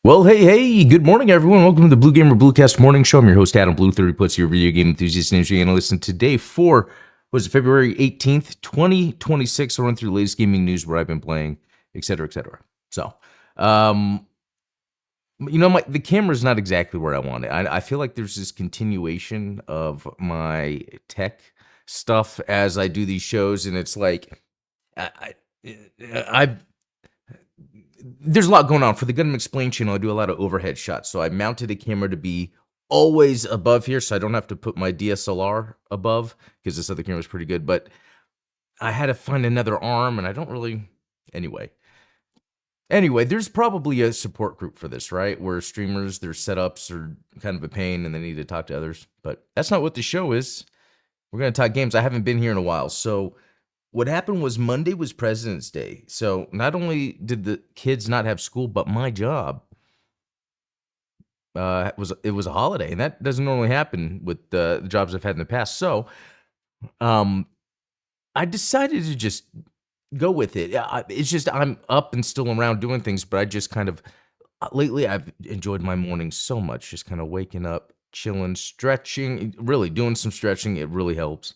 Well, hey, good morning, everyone. Welcome to the Blue Gamer Bluecast Morning Show. I'm your host, Adam Blue, 30 puts your video game enthusiast and industry analyst. And today, was it February 18th, 2026? I'll run through the latest gaming news, where I've been playing, etc., etc. So, the camera's not exactly where I want it. I feel like there's this continuation of my tech stuff as I do these shows, and it's like, I there's a lot going on. For the Gundam Explain channel, I do a lot of overhead shots. So I mounted a camera to be always above here, so I don't have to put my DSLR above, because this other camera is pretty good. But I had to find another arm, and I don't really... Anyway, there's probably a support group for this, right? Where streamers, their setups are kind of a pain, and they need to talk to others. But that's not what the show is. We're going to talk games. I haven't been here in a while, so... What happened was Monday was President's Day. So not only did the kids not have school, but my job was a holiday, and that doesn't normally happen with the jobs I've had in the past. So I decided to just go with it. It's just I'm up and still around doing things, but I just kind of lately I've enjoyed my mornings so much, just kind of waking up, chilling, stretching, really doing some stretching. It really helps.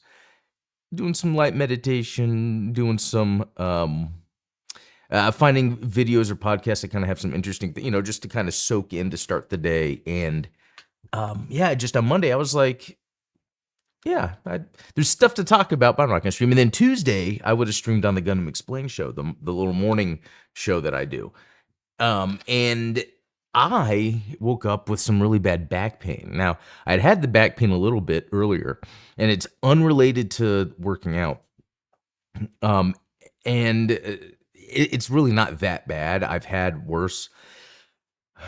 Doing some light meditation, doing some finding videos or podcasts that kind of have some interesting, just to kind of soak in to start the day. And just on Monday, I was like, there's stuff to talk about, but I'm not going to stream. And then Tuesday, I would have streamed on the Gundam Explain show, the little morning show that I do. And I woke up with some really bad back pain. Now, I'd had the back pain a little bit earlier, and it's unrelated to working out. It's really not that bad. I've had worse.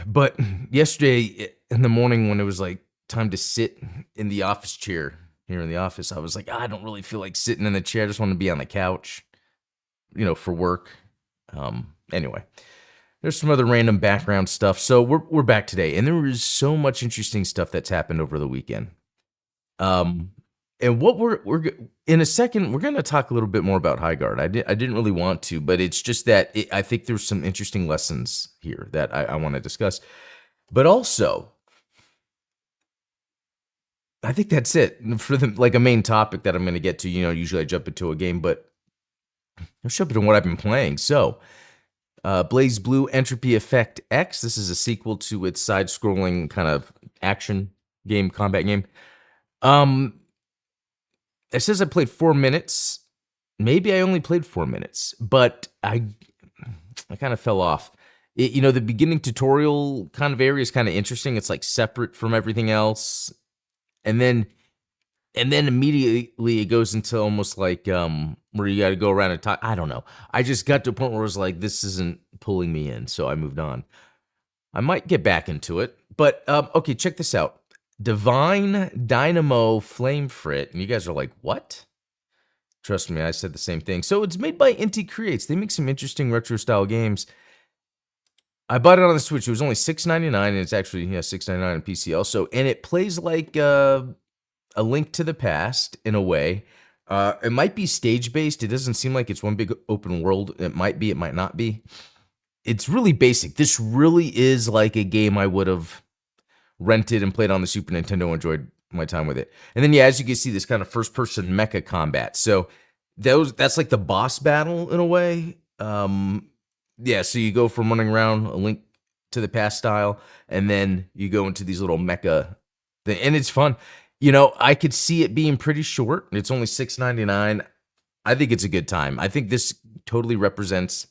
But yesterday in the morning, when it was like time to sit in the office chair here in the office, I was like, I don't really feel like sitting in the chair. I just want to be on the couch, for work. Anyway. There's some other random background stuff. So we're back today, and there is so much interesting stuff that's happened over the weekend. And what we're in a second, we're going to talk a little bit more about Highguard. I didn't really want to, but it's just that I think there's some interesting lessons here that I want to discuss. But also, I think that's it for a main topic that I'm going to get to. Usually I jump into a game, but I'll jump into what I've been playing. So. Blaze Blue Entropy Effect X. This is a sequel to its side-scrolling kind of action game, combat game. It says I played 4 minutes. Maybe I only played 4 minutes, but I kind of fell off. The beginning tutorial kind of area is kind of interesting. It's like separate from everything else, and then immediately it goes into almost like where you got to go around and talk. I don't know. I just got to a point where I was like, this isn't pulling me in, so I moved on. I might get back into it, but okay, check this out. Divine Dynamo Flame Frit, and you guys are like, what? Trust me, I said the same thing. So it's made by Inti Creates. They make some interesting retro-style games. I bought it on the Switch. It was only $6.99, and it's actually $6.99 on PC also, and it plays like A Link to the Past in a way. It might be stage-based. It doesn't seem like it's one big open world. It might be, it might not be. It's really basic. This really is like a game I would have rented and played on the Super Nintendo, enjoyed my time with it. And then, as you can see, this kind of first-person mecha combat. So that's like the boss battle in a way. So you go from running around A Link to the Past style, and then you go into these little mecha thing, and it's fun. I could see it being pretty short. It's only $6.99. I think it's a good time. I think this totally represents,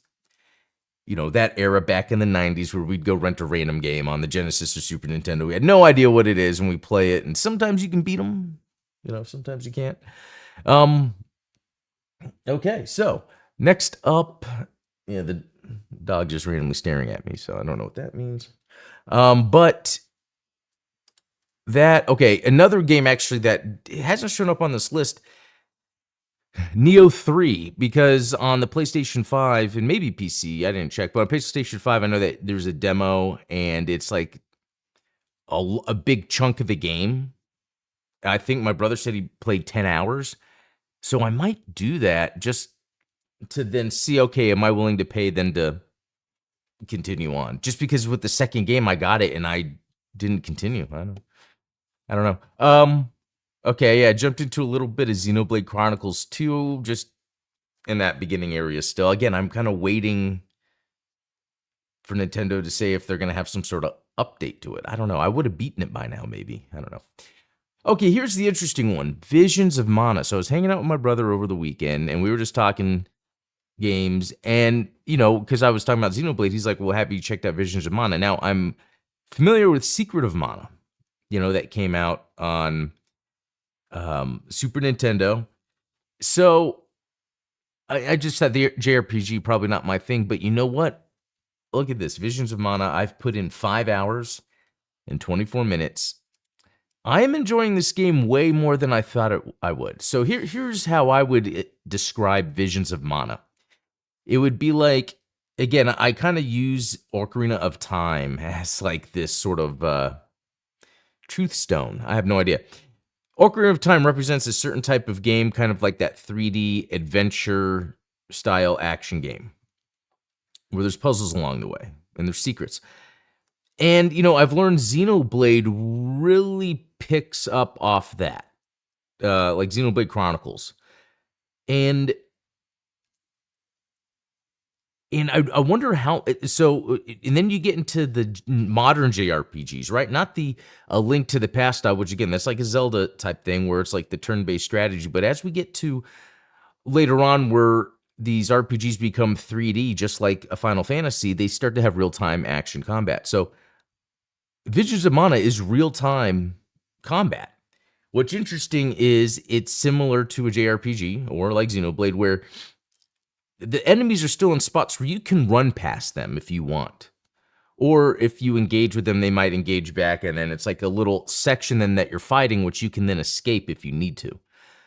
that era back in the 90s where we'd go rent a random game on the Genesis or Super Nintendo. We had no idea what it is, and we play it, and sometimes you can beat them. Sometimes you can't. Okay, so next up, the dog just randomly staring at me, so I don't know what that means. Another game actually that hasn't shown up on this list, Neo 3, because on the PlayStation 5 and maybe PC, I didn't check, but on PlayStation 5, I know that there's a demo, and it's like a big chunk of the game. I think my brother said he played 10 hours, so I might do that just to then see, okay, am I willing to pay then to continue on. Just because with the second game I got it and I didn't continue. I don't know. Okay, yeah, I jumped into a little bit of Xenoblade Chronicles 2, just in that beginning area still. Again, I'm kind of waiting for Nintendo to say if they're going to have some sort of update to it. I don't know. I would have beaten it by now, maybe. I don't know. Okay, here's the interesting one. Visions of Mana. So I was hanging out with my brother over the weekend, and we were just talking games. And, because I was talking about Xenoblade, he's like, well, have you checked out Visions of Mana? Now, I'm familiar with Secret of Mana, that came out on Super Nintendo. So I just thought the JRPG, probably not my thing. But you know what? Look at this. Visions of Mana. I've put in 5 hours and 24 minutes. I am enjoying this game way more than I thought I would. So here's how I would describe Visions of Mana. It would be like, again, I kind of use Ocarina of Time as like this sort of truth stone. I have no idea. Ocarina of Time represents a certain type of game, kind of like that 3D adventure style action game, where there's puzzles along the way and there's secrets. And, I've learned Xenoblade really picks up off that, like Xenoblade Chronicles. And I wonder how, and then you get into the modern JRPGs, right? Not the A Link to the Past style, which again, that's like a Zelda type thing where it's like the turn-based strategy. But as we get to later on where these RPGs become 3D, just like a Final Fantasy, they start to have real-time action combat. So Visions of Mana is real-time combat. What's interesting is it's similar to a JRPG or like Xenoblade, where the enemies are still in spots where you can run past them if you want. Or if you engage with them, they might engage back, and then it's like a little section then that you're fighting, which you can then escape if you need to.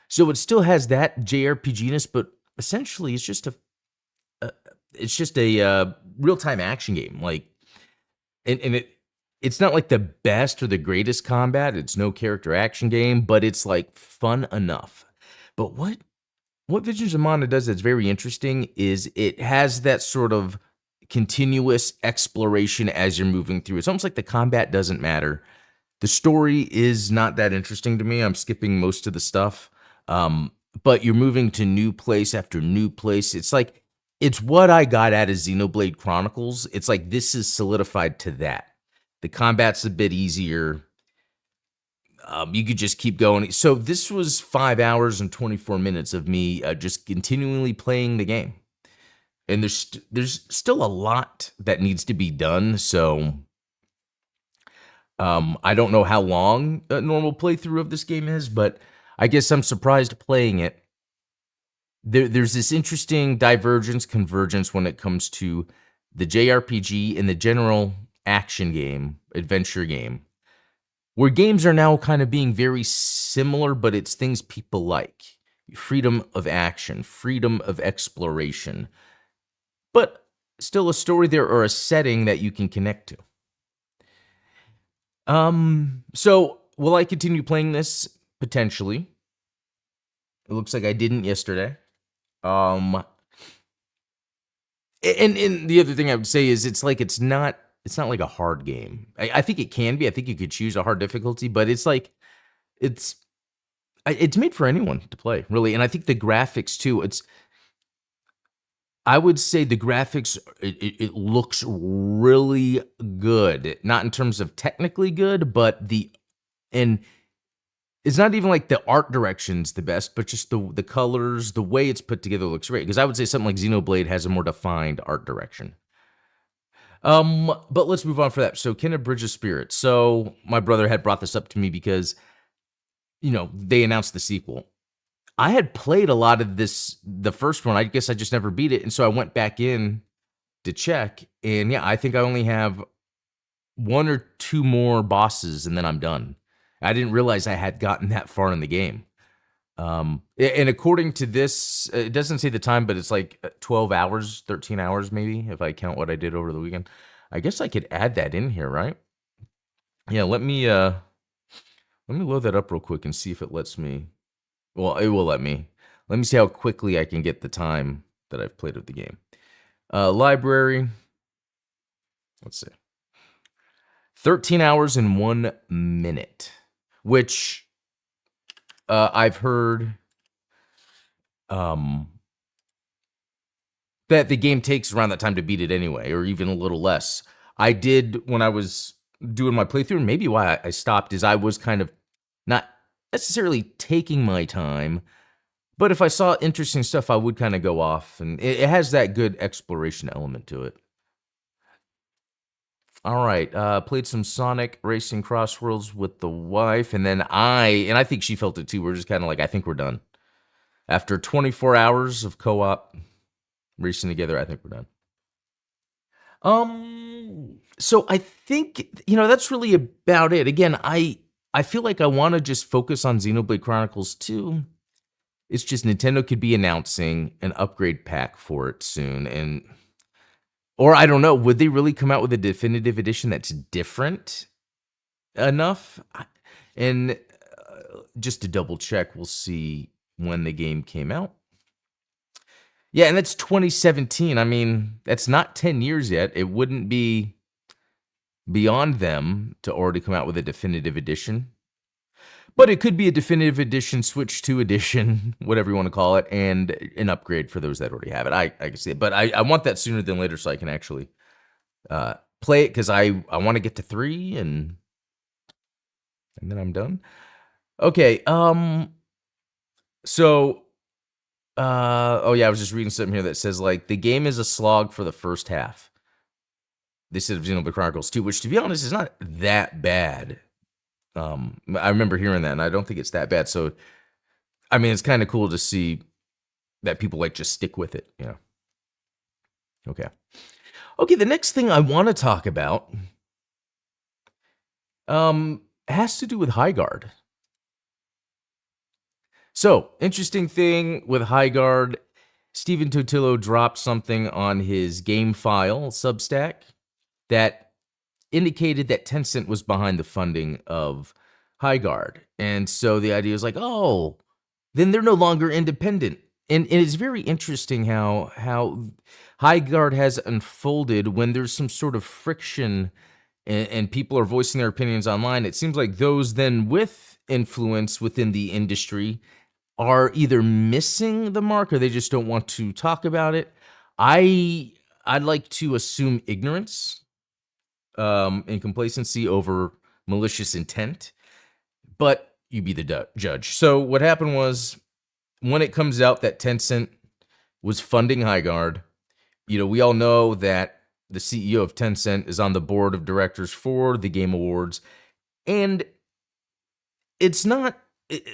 So it still has that JRPG-ness, but essentially it's just a real-time action game. Like, and it's not like the best or the greatest combat. It's no character action game, but it's like fun enough. But what Visions of Mana does that's very interesting is it has that sort of continuous exploration as you're moving through. It's almost like the combat doesn't matter. The story is not that interesting to me. I'm skipping most of the stuff. But you're moving to new place after new place. It's what I got out of Xenoblade Chronicles. It's like this is solidified to that. The combat's a bit easier. You could just keep going. So this was 5 hours and 24 minutes of me just continually playing the game. And there's still a lot that needs to be done. So I don't know how long a normal playthrough of this game is, but I guess I'm surprised playing it. There's this interesting divergence, convergence when it comes to the JRPG and the general action game, adventure game, where games are now kind of being very similar, but it's things people like. Freedom of action, freedom of exploration, but still a story there or a setting that you can connect to. So will I continue playing this? Potentially. It looks like I didn't yesterday. And the other thing I would say is it's not like a hard game. I think it can be. I think you could choose a hard difficulty, but it's made for anyone to play, really. And I think the graphics too. I would say the graphics, it looks really good. Not in terms of technically good, but and it's not even like the art direction's the best, but just the colors, the way it's put together looks great. Because I would say something like Xenoblade has a more defined art direction. But let's move on for that. So, Kena Bridge of Spirits. So, my brother had brought this up to me because, they announced the sequel. I had played a lot of the first one. I guess I just never beat it. And so I went back in to check. And yeah, I think I only have 1 or 2 more bosses and then I'm done. I didn't realize I had gotten that far in the game. And according to this, it doesn't say the time, but it's like 12 hours, 13 hours maybe, if I count what I did over the weekend. I guess I could add that in here, right? Yeah, let me load that up real quick and see if it lets me. Well, it will let me. Let me see how quickly I can get the time that I've played of the game. Library. Let's see. 13 hours and 1 minute, which I've heard that the game takes around that time to beat it anyway, or even a little less. I did when I was doing my playthrough, and maybe why I stopped is I was kind of not necessarily taking my time, but if I saw interesting stuff, I would kind of go off, and it has that good exploration element to it. All right, played some Sonic Racing Crossworlds with the wife, and then I think she felt it too. We're just kind of like, I think we're done. After 24 hours of co-op racing together, I think we're done. So I think, that's really about it. Again, I feel like I want to just focus on Xenoblade Chronicles 2. It's just Nintendo could be announcing an upgrade pack for it soon, or I don't know, would they really come out with a definitive edition that's different enough? And just to double check, we'll see when the game came out. Yeah, and that's 2017. I mean, that's not 10 years yet. It wouldn't be beyond them to already come out with a definitive edition. But it could be a definitive edition, Switch 2 edition, whatever you want to call it, and an upgrade for those that already have it. I can see it. But I want that sooner than later so I can actually play it, because I want to get to 3 and then I'm done. Okay, so oh yeah, I was just reading something here that says, like, the game is a slog for the first half. They said of Xenoblade Chronicles 2, which, to be honest, is not that bad. I remember hearing that, and I don't think it's that bad. So, I mean, it's kind of cool to see that people, like, just stick with it, Okay. Okay, the next thing I want to talk about has to do with Highguard. So, interesting thing with Highguard, Stephen Totillo dropped something on his game file Substack that indicated that Tencent was behind the funding of Highguard. And so the idea is like, oh, then they're no longer independent. And it's very interesting how Highguard has unfolded when there's some sort of friction and people are voicing their opinions online. It seems like those then with influence within the industry are either missing the mark or they just don't want to talk about it. I'd like to assume ignorance and complacency over malicious intent, but you be the judge. So what happened was, when it comes out that Tencent was funding Highguard, we all know that the CEO of Tencent is on the board of directors for the Game Awards, and it's not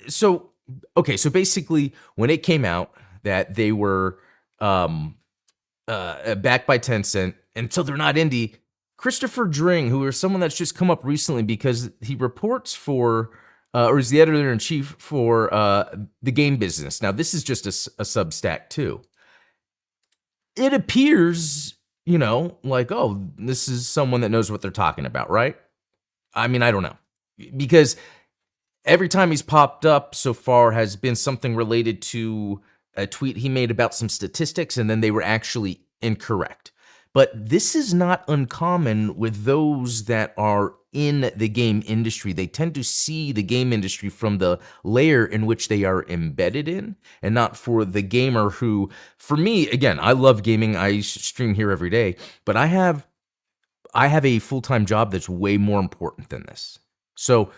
so. Okay, so basically, when it came out that they were backed by Tencent, and so they're not indie, Christopher Dring, who is someone that's just come up recently because he reports for, or is the editor-in-chief for the game business. Now, this is just a Substack, too. It appears, like, oh, this is someone that knows what they're talking about, right? I mean, I don't know. Because every time he's popped up so far has been something related to a tweet he made about some statistics, and then they were actually incorrect. But this is not uncommon with those that are in the game industry. They tend to see the game industry from the layer in which they are embedded in, and not for the gamer who, for me, again, I love gaming. I stream here every day, but I have a full-time job that's way more important than this. So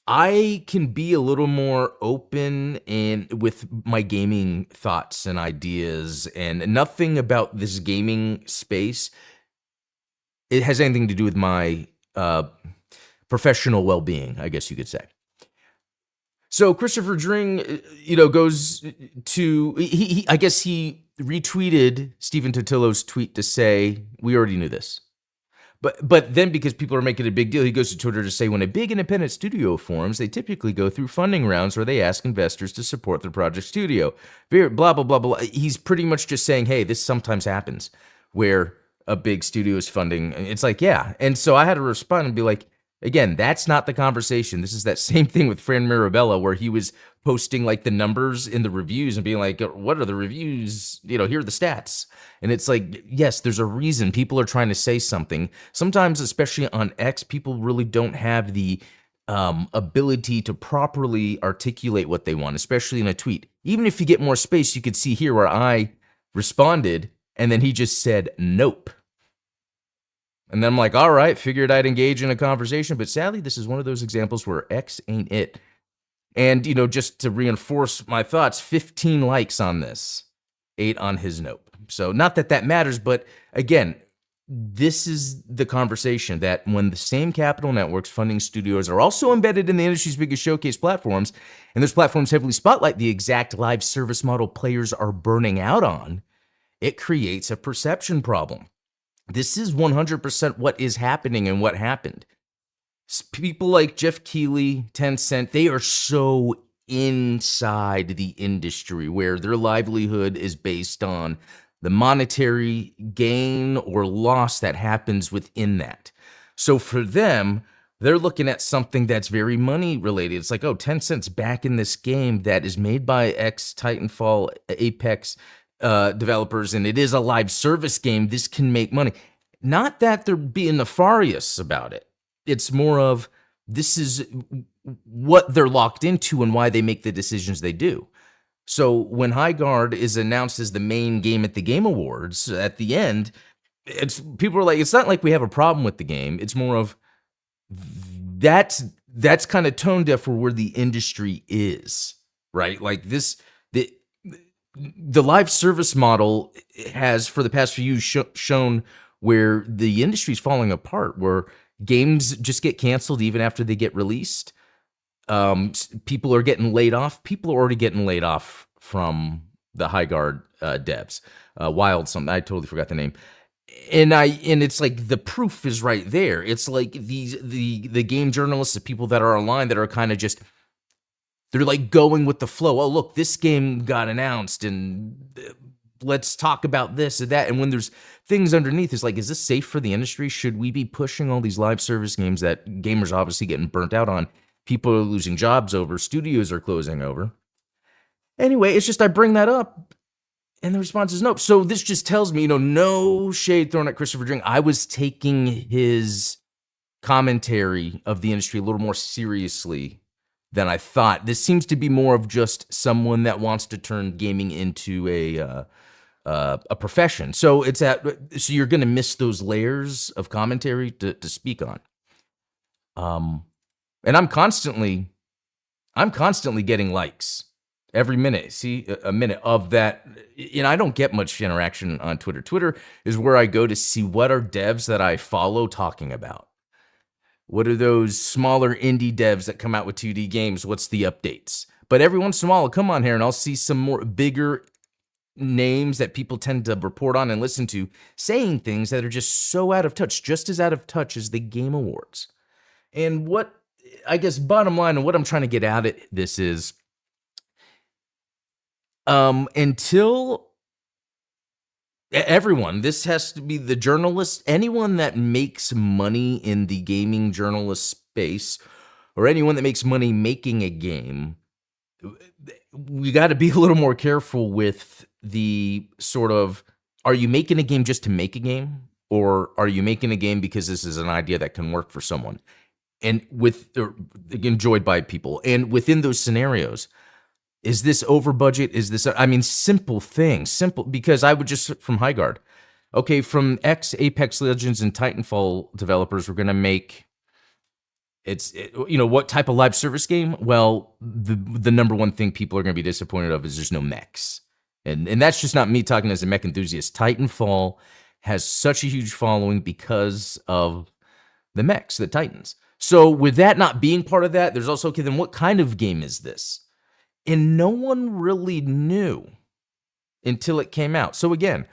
I can be a little more open and with my gaming thoughts and ideas, and nothing about this gaming space, it has anything to do with my professional well-being, I guess you could say. So Christopher Dring, goes to, I guess he retweeted Stephen Totillo's tweet to say, we already knew this. But then, because people are making a big deal, he goes to Twitter to say, when a big independent studio forms, they typically go through funding rounds where they ask investors to support their project studio. Blah, blah, blah, blah. He's pretty much just saying, hey, this sometimes happens where a big studio is funding. It's like, yeah. And so I had to respond and be like, Again, that's not the conversation. This is that same thing with Fran Mirabella, where he was posting like the numbers in the reviews and being like, what are the reviews? Here are the stats. And it's like, yes, there's a reason people are trying to say something. Sometimes, especially on X, people really don't have the ability to properly articulate what they want, especially in a tweet. Even if you get more space, you could see here where I responded and then he just said, nope. And then I'm like, all right, figured I'd engage in a conversation. But sadly, this is one of those examples where X ain't it. And, just to reinforce my thoughts, 15 likes on this, 8 on his nope. So not that that matters, but again, this is the conversation that when the same capital networks funding studios are also embedded in the industry's biggest showcase platforms, and those platforms heavily spotlight the exact live service model players are burning out on, it creates a perception problem. This is 100% what is happening and what happened. People like Jeff Keighley, Tencent, they are so inside the industry where their livelihood is based on the monetary gain or loss that happens within that. So for them, they're looking at something that's very money related. It's like, oh, Tencent's back in this game that is made by Titanfall, Apex developers, and it is a live service game. This can make money. Not that they're being nefarious about it. It's more of this is what they're locked into and why they make the decisions they do. So when Highguard is announced as the main game at the Game Awards, at the end, people are like, it's not like we have a problem with the game. It's more of that's kind of tone deaf for where the industry is, right? Like the live service model has, for the past few years, shown where the industry's falling apart, where games just get canceled even after they get released. People are getting laid off. People are already getting laid off from the Highguard devs. Wild something. I totally forgot the name. And it's like the proof is right there. It's like the game journalists, the people that are online that are kind of just, they're like going with the flow. Oh, look, this game got announced and let's talk about this and that. And when there's things underneath, it's like, is this safe for the industry? Should we be pushing all these live service games that gamers are obviously getting burnt out on? People are losing jobs over, studios are closing over. Anyway, it's just I bring that up and the response is nope. So this just tells me, no shade thrown at Christopher Dring. I was taking his commentary of the industry a little more seriously than I thought. This seems to be more of just someone that wants to turn gaming into a profession. So so you're going to miss those layers of commentary to speak on. And I'm constantly getting likes every minute. See, a minute of that. I don't get much interaction on Twitter. Twitter is where I go to see what are devs that I follow talking about. What are those smaller indie devs that come out with 2D games? What's the updates? But every once in a while, I'll come on here and I'll see some more bigger names that people tend to report on and listen to saying things that are just so out of touch, just as out of touch as the Game Awards. And what, I guess, bottom line, and what I'm trying to get out of this is, until everyone, this has to be the journalists, anyone that makes money in the gaming journalist space, or anyone that makes money making a game, we got to be a little more careful with the sort of, are you making a game just to make a game? Or are you making a game because this is an idea that can work for someone and enjoyed by people? And within those scenarios, is this over budget? Is this, simple things, because I would just, from Highguard, okay, from Apex Legends and Titanfall developers, we're going to make, what type of live service game? Well, the number one thing people are going to be disappointed of is there's no mechs. And that's just not me talking as a mech enthusiast. Titanfall has such a huge following because of the mechs, the Titans. So with that not being part of that, there's also, okay, then what kind of game is this? And no one really knew until it came out. So again,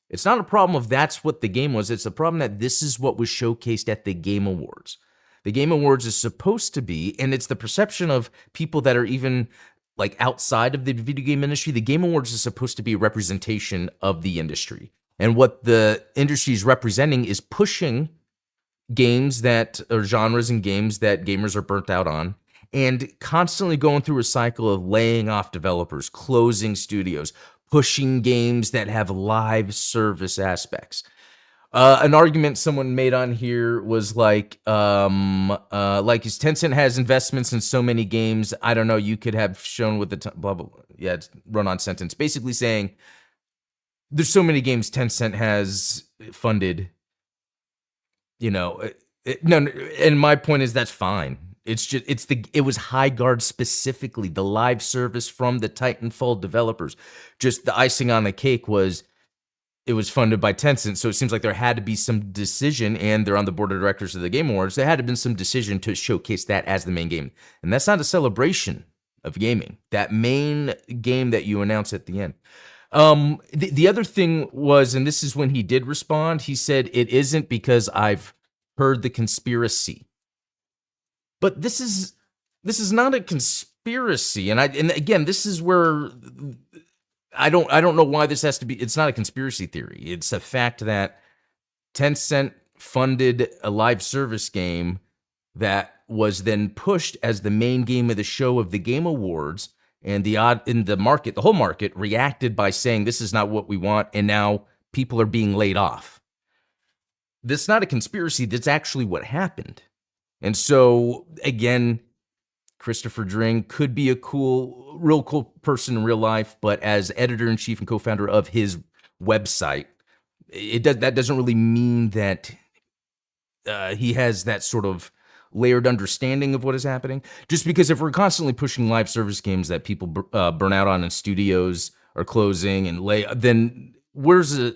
it's not a problem if that's what the game was. It's a problem that this is what was showcased at the Game Awards. The Game Awards is supposed to be, and it's the perception of people that are even like outside of the video game industry. The Game Awards is supposed to be a representation of the industry. And what the industry is representing is pushing games that or genres and games that gamers are burnt out on, and constantly going through a cycle of laying off developers, closing studios, pushing games that have live service aspects. An argument someone made on here was like, Tencent has investments in so many games. I don't know. You could have shown with the blah blah. Yeah, it's run-on sentence, basically saying there's so many games Tencent has funded. No, and my point is that's fine. It's just it was Highguard specifically, the live service from the Titanfall developers. Just the icing on the cake was it was funded by Tencent, so it seems like there had to be some decision, and they're on the board of directors of the Game Awards. There had to have been some decision to showcase that as the main game, and that's not a celebration of gaming. That main game that you announce at the end. The other thing was, and this is when he did respond. He said it isn't because I've heard the conspiracy, but this is not a conspiracy, and again, this is where I don't know why this has to be. It's not a conspiracy theory. It's a fact that Tencent funded a live service game that was then pushed as the main game of the show of the Game Awards, and the whole market reacted by saying this is not what we want, and now people are being laid off. This is not a conspiracy. That's actually what happened. And so again, Christopher Dring could be a real cool person in real life, but as editor-in-chief and co-founder of his website, that doesn't really mean that he has that sort of layered understanding of what is happening. Just because if we're constantly pushing live service games that people burn out on and studios are closing and then where's the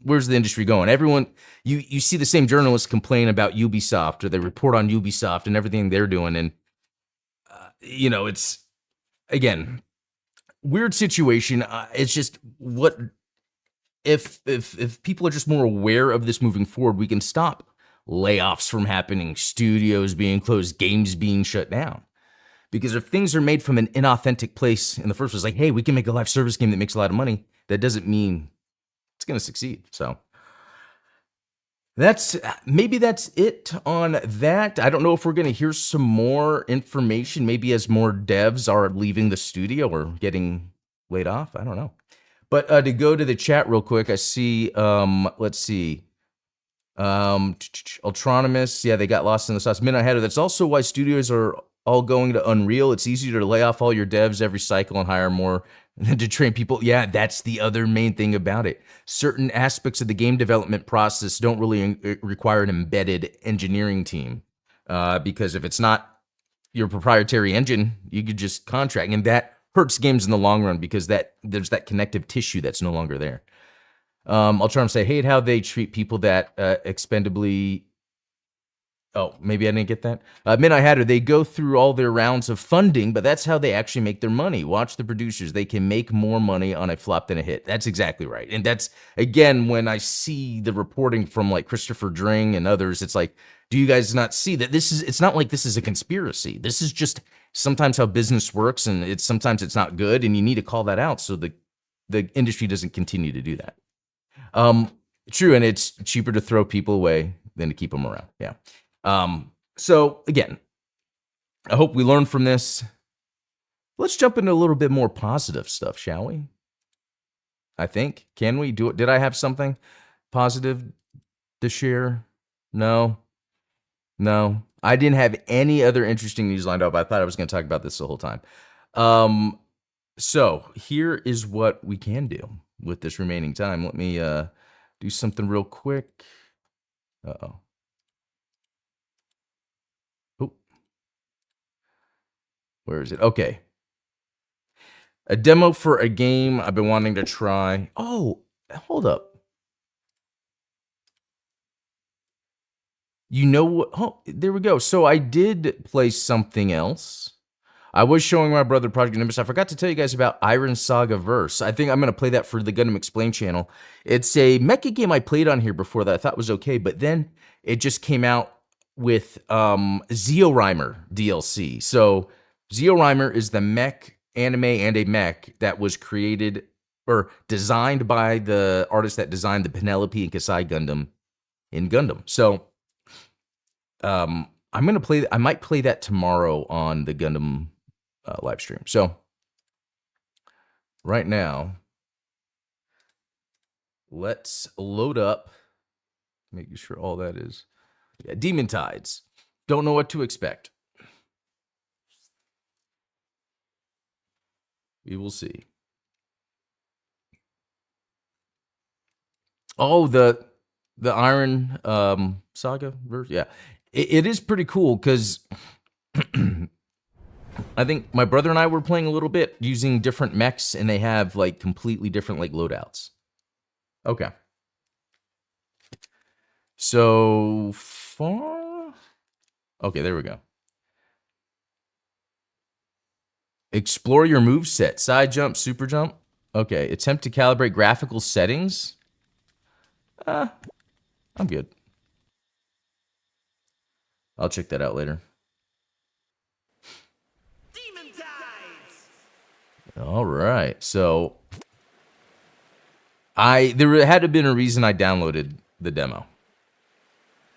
industry going? Everyone, you see the same journalists complain about Ubisoft, or they report on Ubisoft and everything they're doing, and it's, again, weird situation. It's just what if people are just more aware of this moving forward, we can stop layoffs from happening, studios being closed, games being shut down. Because if things are made from an inauthentic place in the first place, like, hey, we can make a live service game that makes a lot of money, that doesn't mean it's going to succeed. So maybe that's it on that. I don't know if we're going to hear some more information, maybe as more devs are leaving the studio or getting laid off. I don't know. But to go to the chat real quick, I see, let's see. Ultronomous, yeah, they got lost in the sauce. Midnight Hatter, that's also why studios are all going to Unreal. It's easier to lay off all your devs every cycle and hire more than to train people. Yeah, that's the other main thing about it. Certain aspects of the game development process don't really require an embedded engineering team, because if it's not your proprietary engine, you could just contract, and that hurts games in the long run because there's that connective tissue that's no longer there. I'll try to say, hate how they treat people that expendably. Oh, maybe I didn't get that. Midnight Hatter, they go through all their rounds of funding, but that's how they actually make their money. Watch the producers. They can make more money on a flop than a hit. That's exactly right. And that's, again, when I see the reporting from like Christopher Dring and others, it's like, do you guys not see that it's not like this is a conspiracy. This is just sometimes how business works, and sometimes it's not good, and you need to call that out so the industry doesn't continue to do that. True, and it's cheaper to throw people away than to keep them around. Yeah. So again, I hope we learn from this. Let's jump into a little bit more positive stuff, shall we? I think. Can we do it? Did I have something positive to share? No. I didn't have any other interesting news lined up. I thought I was going to talk about this the whole time. So here is what we can do with this remaining time. Let me do something real quick. Uh-oh. Where is it? Okay. A demo for a game I've been wanting to try. Oh, hold up. You know what? Oh, there we go. So I did play something else. I was showing my brother Project Nimbus. I forgot to tell you guys about Iron Saga Verse. I think I'm going to play that for the Gundam Explain channel. It's a mecha game I played on here before that I thought was okay, but then it just came out with Zeo Rhymer DLC. So Zeo Rhymer is the mech anime and a mech that was created or designed by the artist that designed the Penelope and Kasai Gundam in Gundam. So I'm gonna play. I might play that tomorrow on the Gundam live stream. So right now, let's load up. Making sure all that is. Yeah, Demon Tides. Don't know what to expect. We will see. Oh, the Iron Saga version. Yeah, it is pretty cool because I think my brother and I were playing a little bit using different mechs, and they have like completely different like loadouts. Okay. So far, okay, there we go. Explore your move set. Side jump, super jump. Okay, attempt to calibrate graphical settings. I'm good. I'll check that out later. Demon Tides. All right, so there had to have been a reason I downloaded the demo.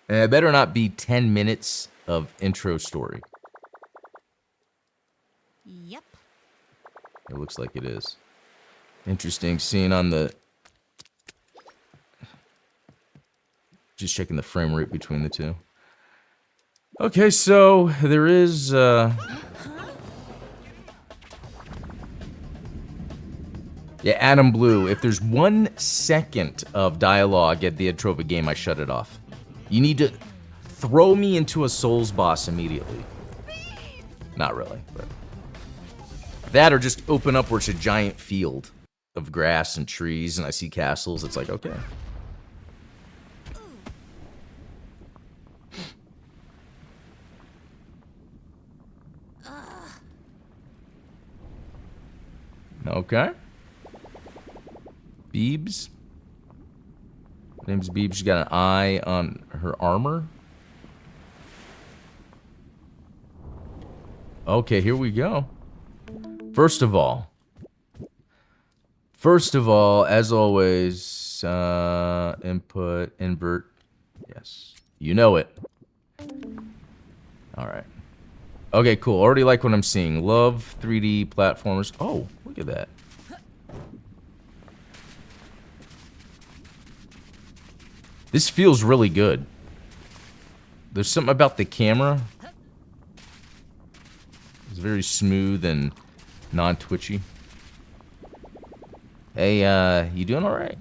And it better not be 10 minutes of intro story. Yep. It looks like it is. Interesting scene on the... Just checking the frame rate between the two. Okay, so there is... Yeah, Adam Blue. If there's 1 second of dialogue at the intro of a game, I shut it off. You need to throw me into a Souls boss immediately. Not really, but... That or just open up where it's a giant field of grass and trees and I see castles. It's like, okay. Okay. Beebs. Name's Beebs. She's got an eye on her armor. Okay, here we go. First of all, as always, input, invert. Yes, you know it. All right. Okay, cool. Already like what I'm seeing. Love 3D platformers. Oh, look at that. This feels really good. There's something about the camera. It's very smooth and non-twitchy. Hey, you doing all right?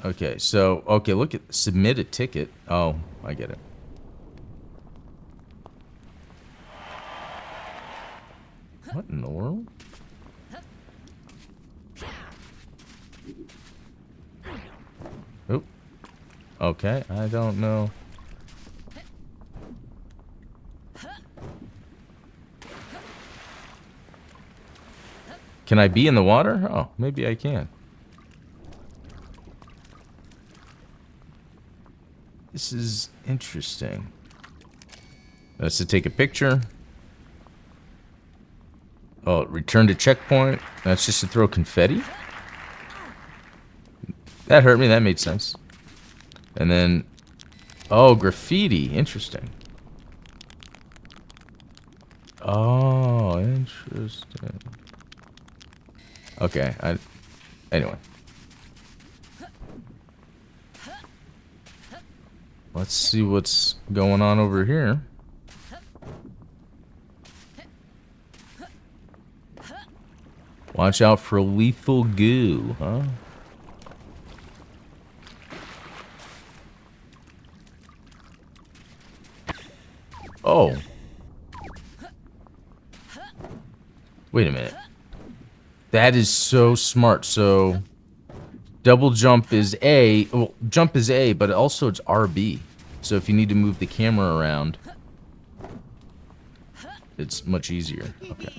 Okay, so, okay, look at, submit a ticket. Oh, I get it. What in the world? Oop. Okay, I don't know. Can I be in the water? Oh, maybe I can. This is interesting. That's to take a picture. Oh, return to checkpoint. That's just to throw confetti? That hurt me. That made sense. And then... Oh, graffiti. Interesting. Oh, interesting. Okay, anyway. Let's see what's going on over here. Watch out for lethal goo, huh? Oh. Wait a minute. That is so smart. So, double jump is A. Well, jump is A, but also it's RB. So if you need to move the camera around, it's much easier. Okay.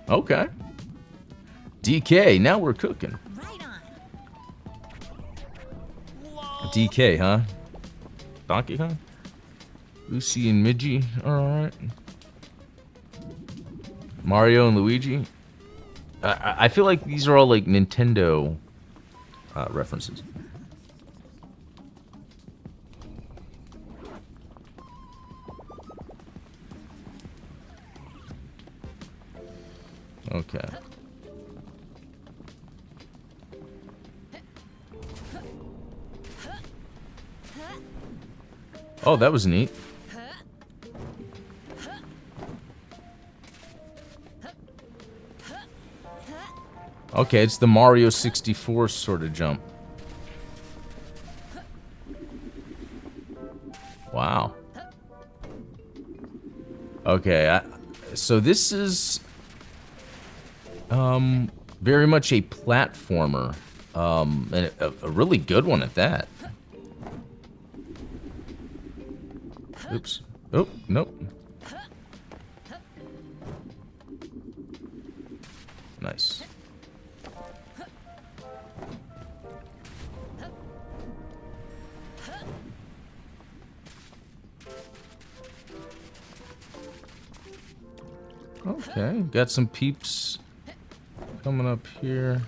Okay. DK, now we're cooking. DK, huh? Donkey Kong? Lucy and Midgie, alright. Mario and Luigi. I feel like these are all like Nintendo references. Okay. Oh, that was neat. Okay, it's the Mario 64 sort of jump. Wow. Okay, so this is very much a platformer, and a really good one at that. Oops. Oh, nope. Nice. Okay, got some peeps coming up here.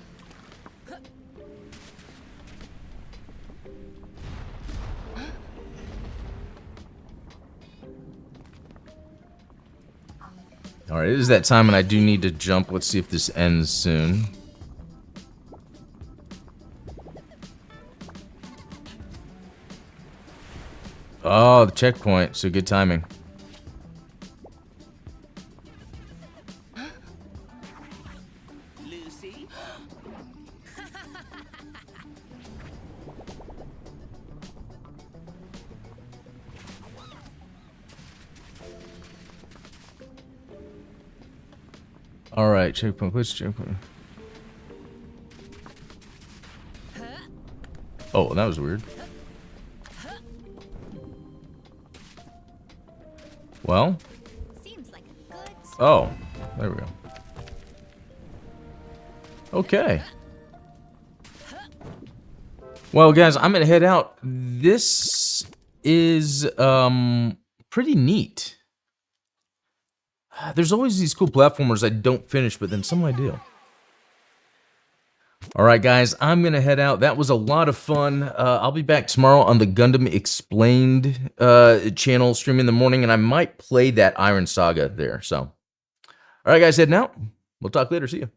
Alright, it is that time and I do need to jump. Let's see if this ends soon. Oh, the checkpoint, so good timing. Lucy? Alright, checkpoint, which checkpoint? Oh, that was weird. Well. Seems like a good Oh, there we go. Okay. Well, guys, I'm gonna head out. This is pretty neat. There's always these cool platformers I don't finish, but then some I do. All right, guys, I'm going to head out. That was a lot of fun. I'll be back tomorrow on the Gundam Explained channel, streaming in the morning, and I might play that Iron Saga there. So, all right, guys, heading out. We'll talk later. See you.